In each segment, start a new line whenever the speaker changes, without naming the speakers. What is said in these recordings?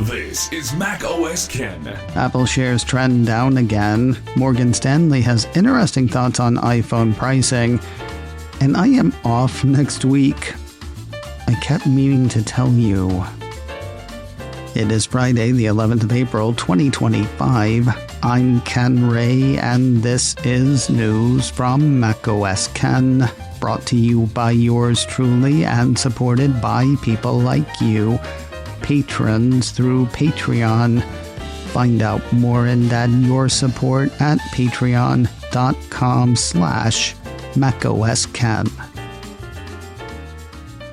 This is Mac OS Ken.
Apple shares trend down again. Morgan Stanley has interesting thoughts on iPhone pricing. And I am off next week. I kept meaning to tell you. It is Friday, the 11th of April, 2025. I'm Ken Ray, and this is news from Mac OS Ken, brought to you by yours truly and supported by people like you, patrons through Patreon. Find out more and add your support at patreon.com/MacOSKen.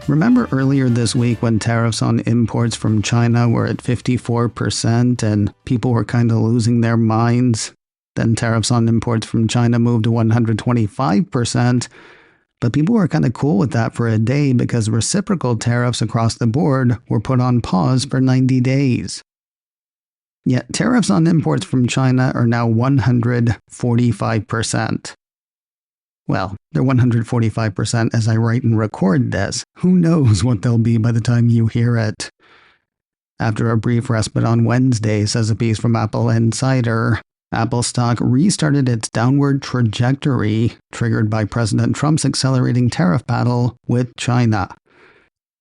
Remember earlier this week when tariffs on imports from China were at 54% and people were kind of losing their minds? Then tariffs on imports from China moved to 125%, but people were kind of cool with that for a day because reciprocal tariffs across the board were put on pause for 90 days. Yet tariffs on imports from China are now 145%. Well, they're 145% as I write and record this. Who knows what they'll be by the time you hear it? After a brief respite on Wednesday, says a piece from Apple Insider, Apple stock restarted its downward trajectory, triggered by President Trump's accelerating tariff battle with China.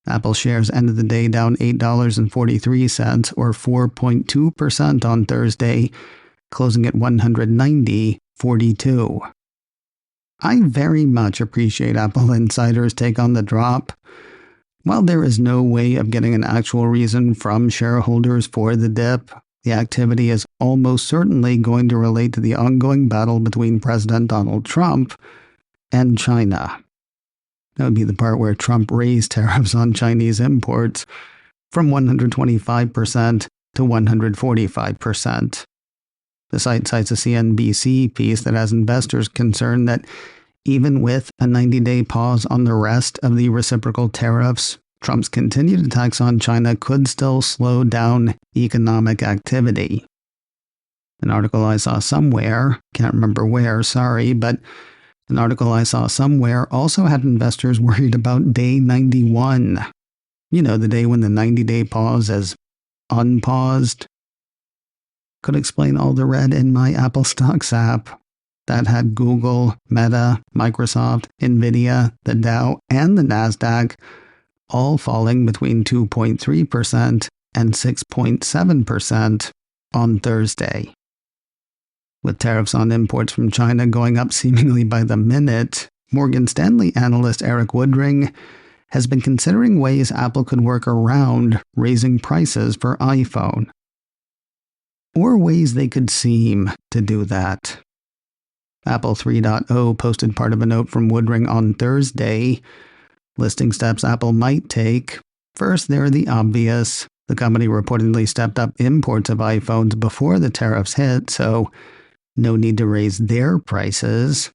Apple shares ended the day down $8.43, or 4.2% on Thursday, closing at $190.42. I very much appreciate Apple Insider's take on the drop. While there is no way of getting an actual reason from shareholders for the dip, the activity is almost certainly going to relate to the ongoing battle between President Donald Trump and China. That would be the part where Trump raised tariffs on Chinese imports from 125% to 145%. The site cites a CNBC piece that has investors concerned that even with a 90-day pause on the rest of the reciprocal tariffs, Trump's continued attacks on China could still slow down economic activity. An article I saw somewhere, can't remember where, sorry, but an article I saw somewhere also had investors worried about day 91. You know, the day when the 90-day pause is unpaused. Could explain all the red in my Apple Stocks app. That had Google, Meta, Microsoft, Nvidia, the Dow, and the Nasdaq all falling between 2.3% and 6.7% on Thursday. With tariffs on imports from China going up seemingly by the minute, Morgan Stanley analyst Eric Woodring has been considering ways Apple could work around raising prices for iPhone. Or ways they could seem to do that. Apple 3.0 posted part of a note from Woodring on Thursday, listing steps Apple might take. First, there are the obvious. The company reportedly stepped up imports of iPhones before the tariffs hit, so no need to raise their prices.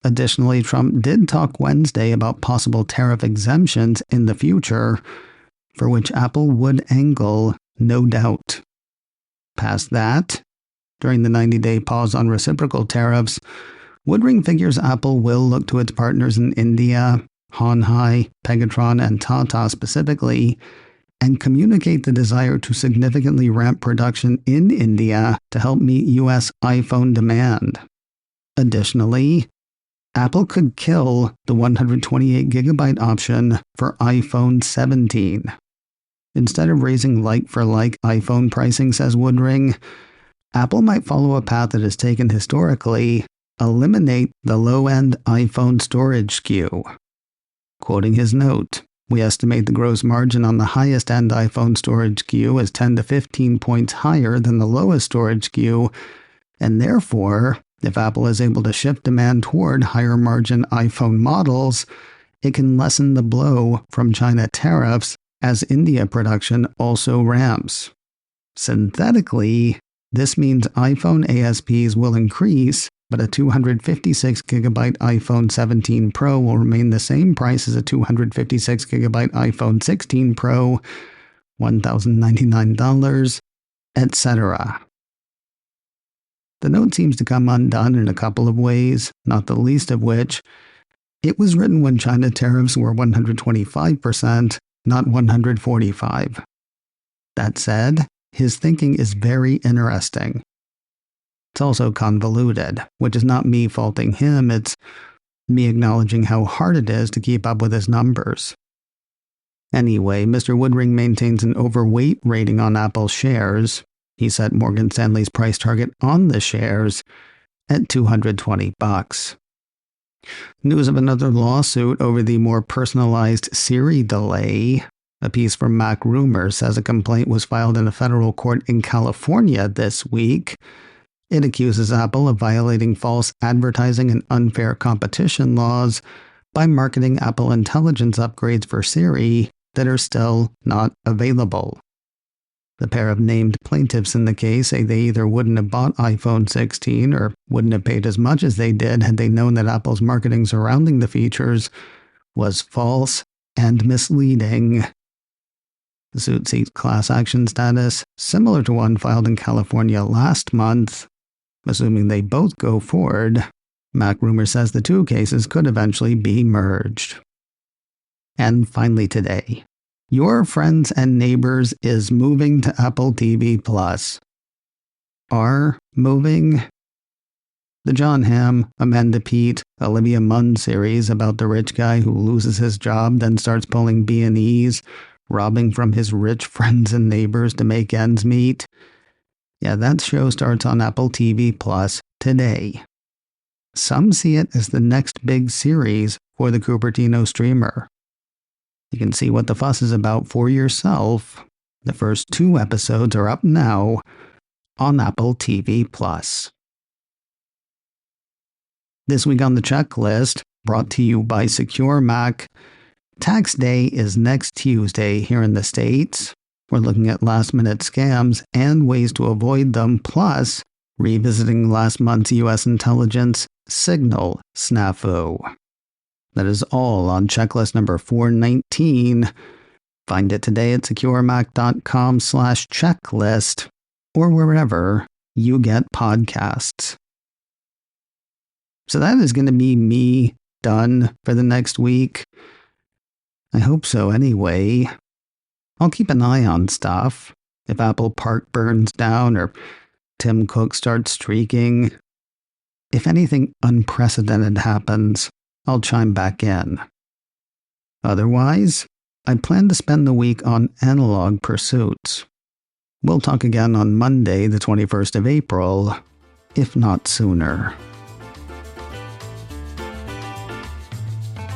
Additionally, Trump did talk Wednesday about possible tariff exemptions in the future, for which Apple would angle, no doubt. Past that, during the 90-day pause on reciprocal tariffs, Woodring figures Apple will look to its partners in India, Honhai, Pegatron, and Tata specifically, and communicate the desire to significantly ramp production in India to help meet U.S. iPhone demand. Additionally, Apple could kill the 128GB option for iPhone 17. Instead of raising like-for-like iPhone pricing, says Woodring, Apple might follow a path that has taken historically, eliminate the low-end iPhone storage SKU. Quoting his note, "We estimate the gross margin on the highest-end iPhone storage SKU is 10 to 15 points higher than the lowest storage SKU, and therefore, if Apple is able to shift demand toward higher-margin iPhone models, it can lessen the blow from China tariffs as India production also ramps. Synthetically, this means iPhone ASPs will increase, but a 256GB iPhone 17 Pro will remain the same price as a 256GB iPhone 16 Pro, $1,099, etc. The note seems to come undone in a couple of ways, not the least of which, it was written when China tariffs were 125%, not 145%. That said, his thinking is very interesting. It's also convoluted, which is not me faulting him, it's me acknowledging how hard it is to keep up with his numbers. Anyway, Mr. Woodring maintains an overweight rating on Apple shares. He set Morgan Stanley's price target on the shares at $220. News of another lawsuit over the more personalized Siri delay. A piece from Mac Rumors says a complaint was filed in a federal court in California this week. It accuses Apple of violating false advertising and unfair competition laws by marketing Apple Intelligence upgrades for Siri that are still not available. The pair of named plaintiffs in the case say they either wouldn't have bought iPhone 16 or wouldn't have paid as much as they did had they known that Apple's marketing surrounding the features was false and misleading. The suit seeks class action status, similar to one filed in California last month. Assuming they both go forward, Mac Rumors says the two cases could eventually be merged. And finally today, Your Friends and Neighbors is moving to Apple TV+. Are moving? The John Hamm, Amanda Peet, Olivia Munn series about the rich guy who loses his job then starts pulling B&Es, robbing from his rich friends and neighbors to make ends meet. Yeah, that show starts on Apple TV+ today. Some see it as the next big series for the Cupertino streamer. You can see what the fuss is about for yourself. The first 2 episodes are up now on Apple TV+. This week on the checklist, brought to you by Secure Mac. Tax day is next Tuesday here in the States. We're looking at last-minute scams and ways to avoid them, plus revisiting last month's U.S. intelligence signal snafu. That is all on checklist number 419. Find it today at securemac.com/checklist or wherever you get podcasts. So that is going to be me done for the next week. I hope so anyway. I'll keep an eye on stuff. If Apple Park burns down or Tim Cook starts streaking. If anything unprecedented happens, I'll chime back in. Otherwise, I plan to spend the week on analog pursuits. We'll talk again on Monday, the 21st of April, if not sooner.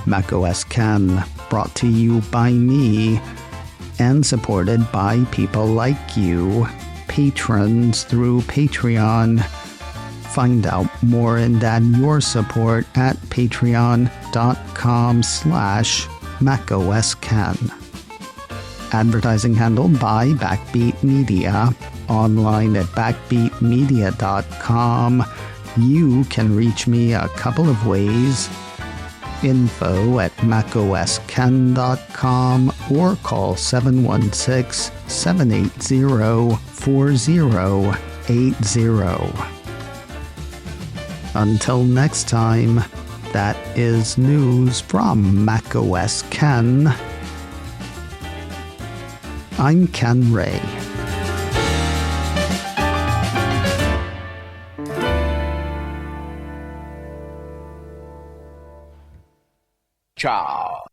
macOS Ken, brought to you by me and supported by people like you, patrons through Patreon. Find out more and add your support at patreon.com/macOSKen. Advertising handled by Backbeat Media. Online at backbeatmedia.com. You can reach me a couple of ways. Info at macosken.com or call 716-780-4080. Until next time, that is news from macOS Ken. I'm Ken Ray.
Ciao.